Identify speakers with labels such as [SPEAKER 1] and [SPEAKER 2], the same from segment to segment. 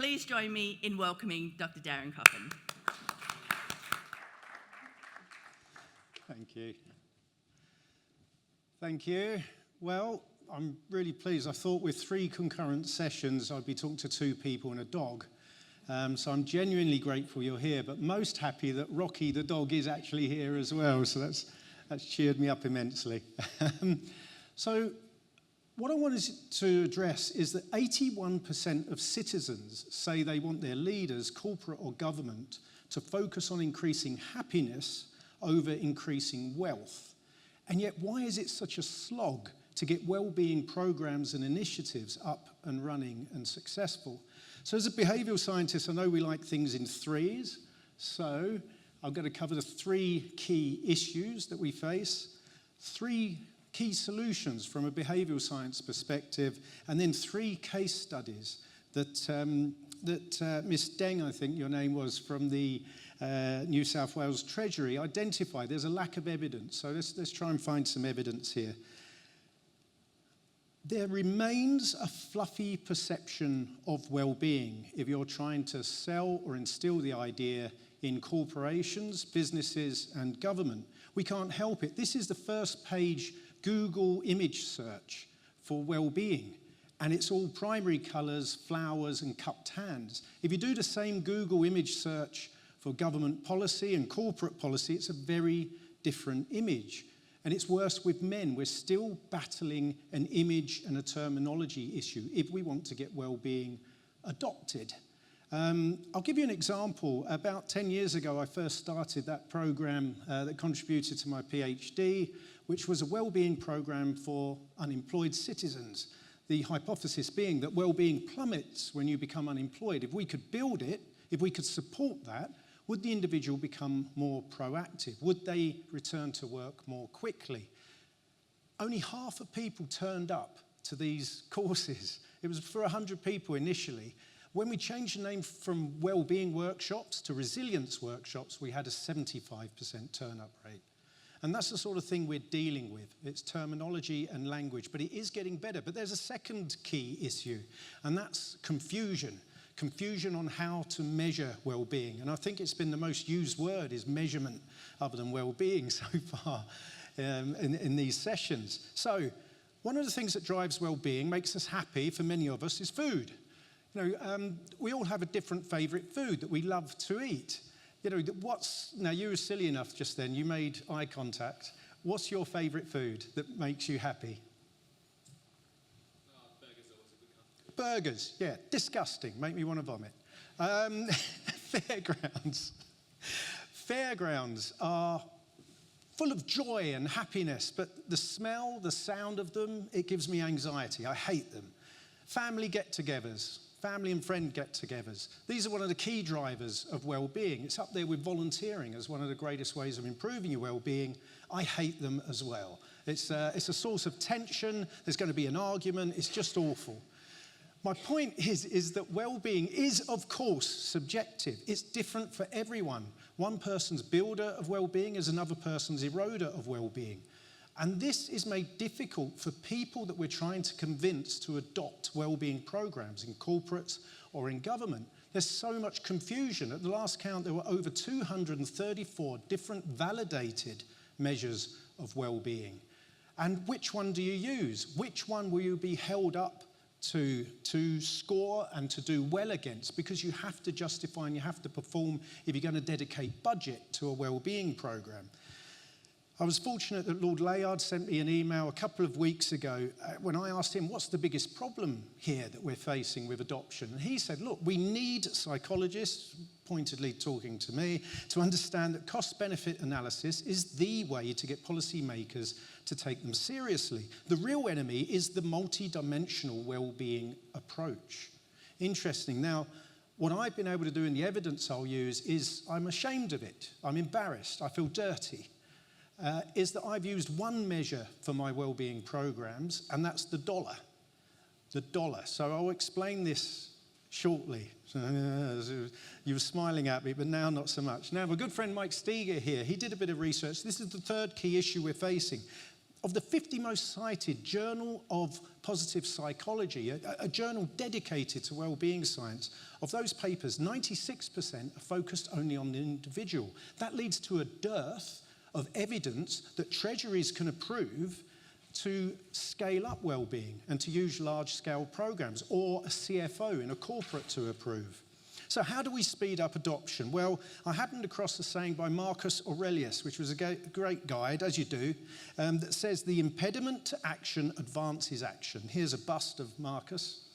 [SPEAKER 1] Please join me in welcoming Dr. Darren Coppin.
[SPEAKER 2] Thank you. Thank you. Well, I'm really pleased. I thought with 3 concurrent sessions, I'd be talking to 2 people and a dog. So I'm genuinely grateful you're here, but most happy that Rocky the dog is actually here as well. So that's cheered me up immensely. So what I wanted to address is that 81% of citizens say they want their leaders, corporate or government, to focus on increasing happiness over increasing wealth. And yet, why is it such a slog to get well-being programs and initiatives up and running and successful? So as a behavioural scientist, I know we like things in threes. So I'm going to cover the 3 key issues that we face, 3 key solutions from a behavioural science perspective, and then 3 case studies that Miss Deng, I think your name was, from the New South Wales Treasury identified. There's a lack of evidence, so let's try and find some evidence here. There remains a fluffy perception of well-being if you're trying to sell or instill the idea in corporations, businesses, and government. We can't help it. This is the first page Google image search for well-being, and it's all primary colours, flowers, and cupped hands. If you do the same Google image search for government policy and corporate policy, it's a very different image. And it's worse with men. We're still battling an image and a terminology issue if we want to get well-being adopted. I'll give you an example. About 10 years ago, I first started that program that contributed to my PhD, which was a well-being program for unemployed citizens. The hypothesis being that well-being plummets when you become unemployed. If we could build it, if we could support that, would the individual become more proactive? Would they return to work more quickly? Only half of people turned up to these courses. It was for 100 people initially. When we changed the name from well-being workshops to resilience workshops, we had a 75% turn-up rate. And that's the sort of thing we're dealing with. It's terminology and language, but it is getting better. But there's a second key issue, and that's confusion. Confusion on how to measure well-being. And I think it's been the most used word is measurement other than well-being so far in these sessions. So one of the things that drives well-being, makes us happy for many of us, is food. You know, we all have a different favourite food that we love to eat. You know, now you were silly enough just then, you made eye contact. What's your favourite food that makes you happy? Burgers, yeah, disgusting, make me want to vomit. Fairgrounds are full of joy and happiness, but the smell, the sound of them, it gives me anxiety. I hate them. Family get-togethers, family and friend get-togethers. These are one of the key drivers of well-being. It's up there with volunteering as one of the greatest ways of improving your well-being. I hate them as well. It's a source of tension. There's going to be an argument. It's just awful. My point is that well-being is, of course, subjective. It's different for everyone. One person's builder of well-being is another person's eroder of well-being. And this is made difficult for people that we're trying to convince to adopt well-being programs in corporates or in government. There's so much confusion. At the last count, there were over 234 different validated measures of well-being. And which one do you use? Which one will you be held up to score and to do well against, because you have to justify and you have to perform if you're going to dedicate budget to a well-being program. I was fortunate that Lord Layard sent me an email a couple of weeks ago when I asked him, what's the biggest problem here that we're facing with adoption? And he said, look, we need psychologists, pointedly talking to me, to understand that cost-benefit analysis is the way to get policymakers to take them seriously. The real enemy is the multi-dimensional well-being approach. Interesting. Now, what I've been able to do in the evidence I'll use is I'm ashamed of it. I'm embarrassed. I feel dirty. Is that I've used one measure for my well-being programs, and that's the dollar. The dollar. So I'll explain this shortly. You were smiling at me, but now not so much. Now, my good friend Mike Steger here, he did a bit of research. This is the third key issue we're facing. Of the 50 most cited journal of positive psychology, a journal dedicated to well-being science, of those papers, 96% are focused only on the individual. That leads to a dearth of evidence that treasuries can approve to scale up well-being and to use large-scale programs, or a CFO in a corporate to approve. So how do we speed up adoption? Well, I happened across a saying by Marcus Aurelius, which was a great guide, as you do, that says the impediment to action advances action. Here's a bust of Marcus.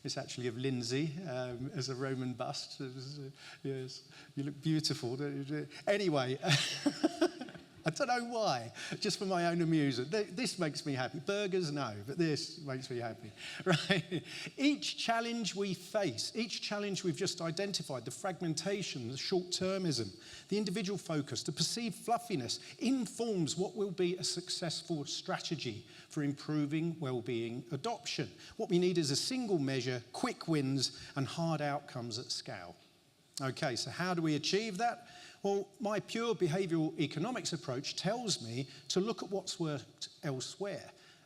[SPEAKER 2] It's actually of Lindsay as a Roman bust. Yes, you look beautiful, don't you? Anyway, I don't know why, just for my own amusement. This makes me happy. Burgers, no, but this makes me happy. Right? Each challenge we face, each challenge we've just identified, the fragmentation, the short-termism, the individual focus, the perceived fluffiness, informs what will be a successful strategy for improving well-being adoption. What we need is a single measure, quick wins, and hard outcomes at scale. Okay, so how do we achieve that? Well, my pure behavioural economics approach tells me to look at what's worked elsewhere.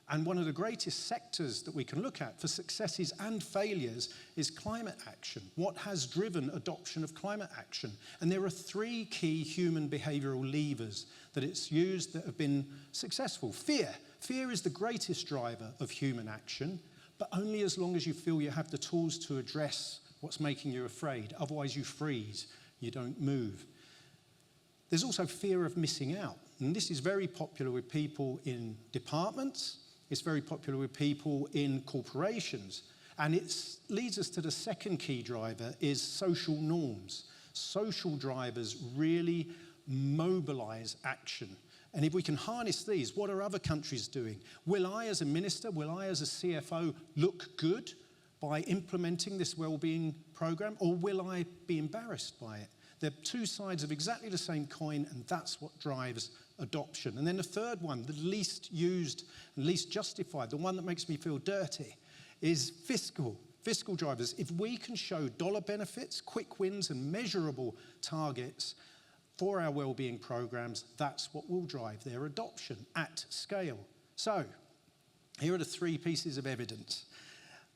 [SPEAKER 2] And one of the greatest sectors that we can look at for successes and failures is climate action. What has driven adoption of climate action? And there are 3 key human behavioural levers that it's used that have been successful. Fear. Fear is the greatest driver of human action, but only as long as you feel you have the tools to address what's making you afraid. Otherwise, you freeze. You don't move. There's also fear of missing out. And this is very popular with people in departments. It's very popular with people in corporations. And it leads us to the second key driver is social norms. Social drivers really mobilize action. And if we can harness these, what are other countries doing? Will I as a minister, will I as a CFO look good by implementing this wellbeing program, or will I be embarrassed by it? They're 2 sides of exactly the same coin, and that's what drives adoption. And then the third one, the least used and least justified, the one that makes me feel dirty, is fiscal drivers. If we can show dollar benefits, quick wins, and measurable targets for our wellbeing programs, that's what will drive their adoption at scale. So, here are the 3 pieces of evidence.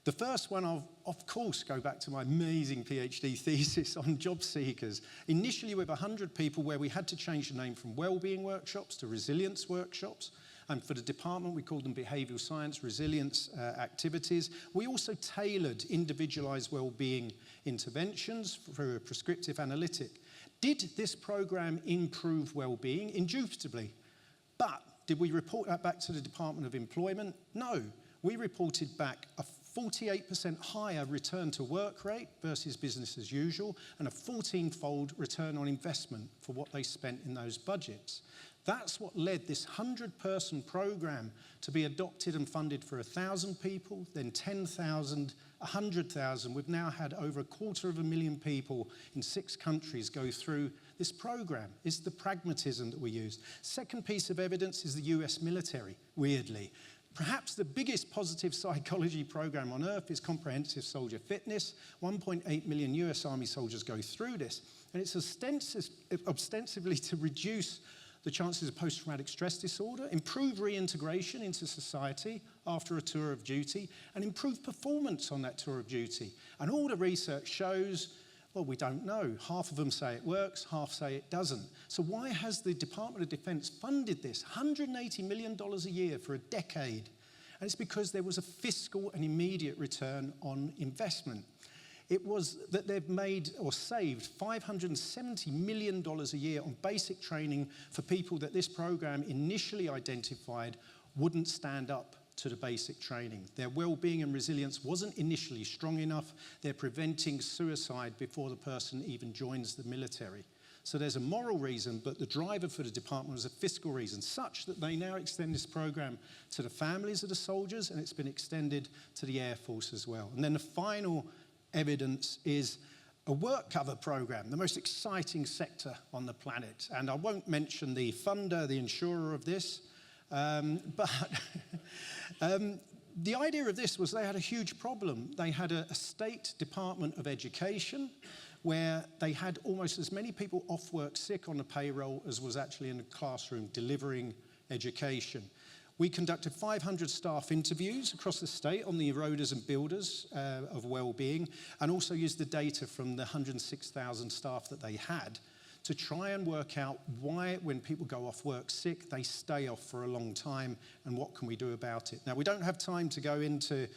[SPEAKER 2] The first one, I'll, of course, go back to my amazing PhD thesis on job seekers. Initially with 100 people, where we had to change the name from wellbeing workshops to resilience workshops. And for the department, we called them behavioural science resilience activities. We also tailored individualised wellbeing interventions through a prescriptive analytic. Did this program improve wellbeing? Indubitably. But did we report that back to the Department of Employment? No. We reported back a 48% higher return to work rate versus business as usual, and a 14-fold return on investment for what they spent in those budgets. That's what led this 100-person program to be adopted and funded for 1,000 people, then 10,000, 100,000. We've now had over 250,000 people in 6 countries go through this program. It's the pragmatism that we use. Second piece of evidence is the US military, weirdly. Perhaps the biggest positive psychology program on earth is comprehensive soldier fitness. 1.8 million US Army soldiers go through this. And it's ostensibly to reduce the chances of post-traumatic stress disorder, improve reintegration into society after a tour of duty, and improve performance on that tour of duty. And all the research shows, well, we don't know. Half of them say it works, half say it doesn't. So why has the Department of Defense funded this $180 million a year for a decade? And it's because there was a fiscal and immediate return on investment. It was that they've made or saved $570 million a year on basic training for people that this program initially identified wouldn't stand up to the basic training. Their well-being and resilience wasn't initially strong enough. They're preventing suicide before the person even joins the military. So there's a moral reason, but the driver for the department was a fiscal reason, such that they now extend this program to the families of the soldiers, and it's been extended to the Air Force as well. And then the final evidence is a work cover program, the most exciting sector on the planet. And I won't mention the funder, the insurer of this, but the idea of this was they had a huge problem. They had a state Department of Education where they had almost as many people off work sick on the payroll as was actually in the classroom delivering education. We conducted 500 staff interviews across the state on the eroders and builders of wellbeing, and also used the data from the 106,000 staff that they had to try and work out why, when people go off work sick, they stay off for a long time, and what can we do about it. Now, we don't have time to go into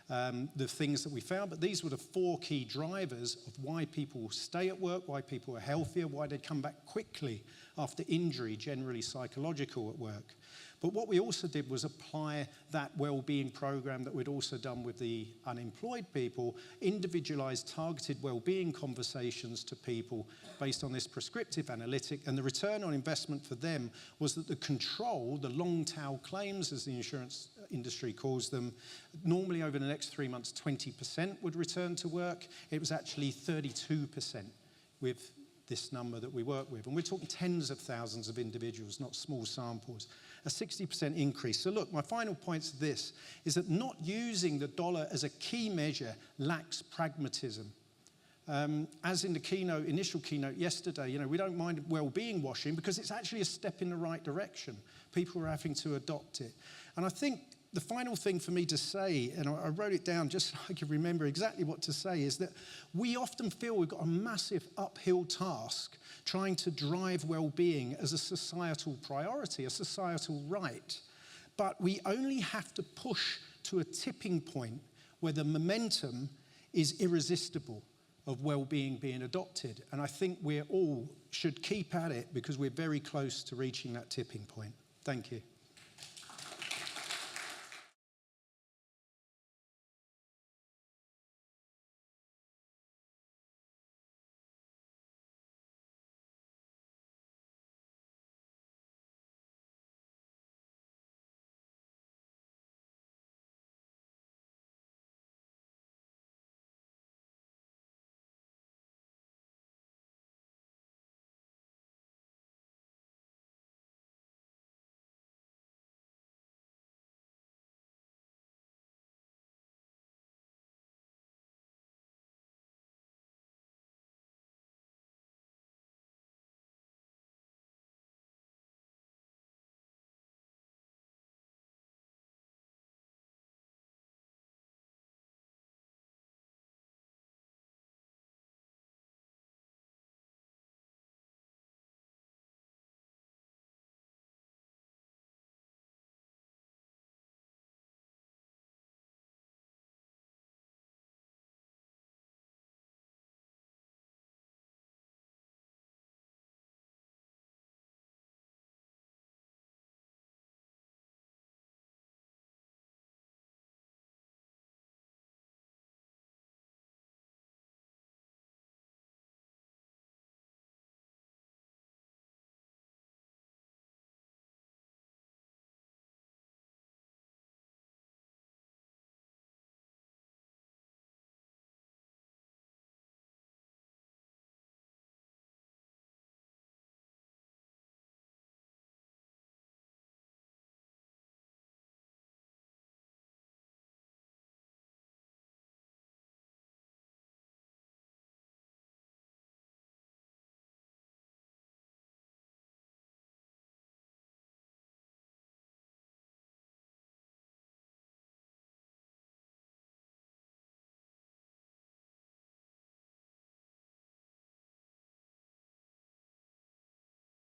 [SPEAKER 2] the things that we found, but these were the 4 key drivers of why people stay at work, why people are healthier, why they come back quickly after injury, generally psychological at work. But what we also did was apply that wellbeing program that we'd also done with the unemployed people, individualized targeted wellbeing conversations to people based on this prescriptive analytic, and the return on investment for them was that the control, the long tail claims as the insurance industry calls them, normally over the next 3 months 20% would return to work. It was actually 32% with this number that we work with. And we're talking tens of thousands of individuals, not small samples. A 60% increase. So look, my final point to this is that not using the dollar as a key measure lacks pragmatism. As in the initial keynote yesterday, we don't mind well-being washing because it's actually a step in the right direction. People are having to adopt it. And I think the final thing for me to say, and I wrote it down just so I could remember exactly what to say, is that we often feel we've got a massive uphill task trying to drive well-being as a societal priority, a societal right. But we only have to push to a tipping point where the momentum is irresistible of well-being being adopted. And I think we all should keep at it because we're very close to reaching that tipping point. Thank you.